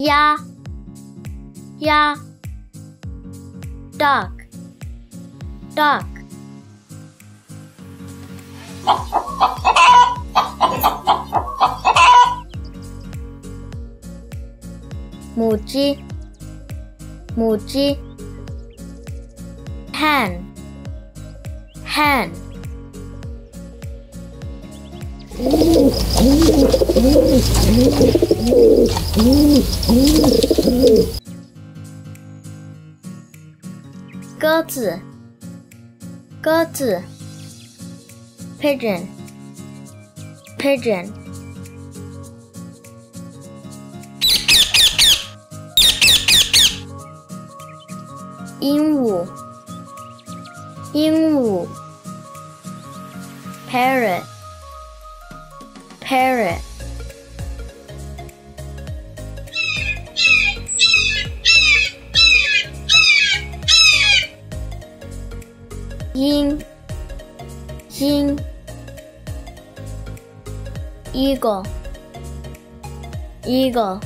鸭鸭 duck duck 母鸡母鸡 hen hen 鸽子鸽子 pigeon pigeon 鹦鹉鹦鹉 parrot parrot 鹰鹰 eagle eagle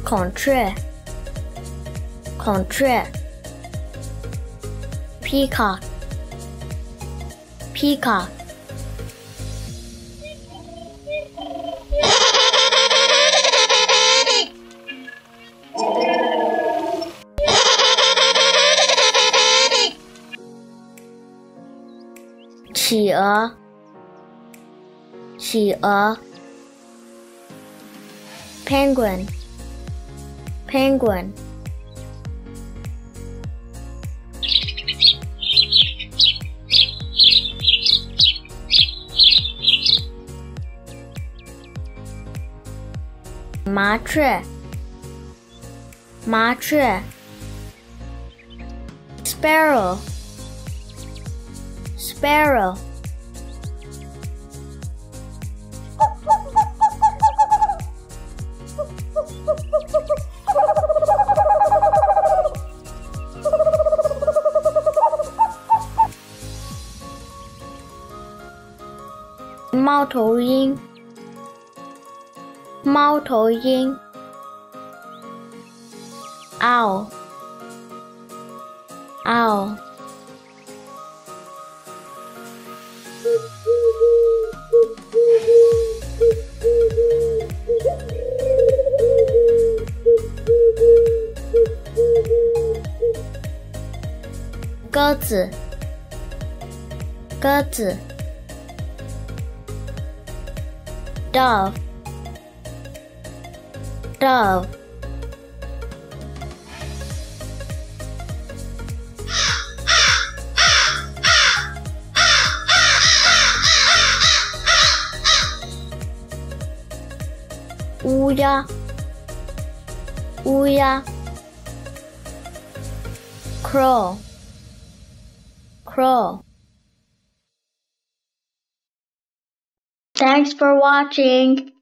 孔雀孔雀 peacock peacock 企鹅企鹅 penguin penguin 麻雀麻雀 sparrow sparrow 猫头鹰猫头鹰 owl owl 鸽子鸽子 dove dove 乌鸦乌鸦 crow crow Thanks for watching.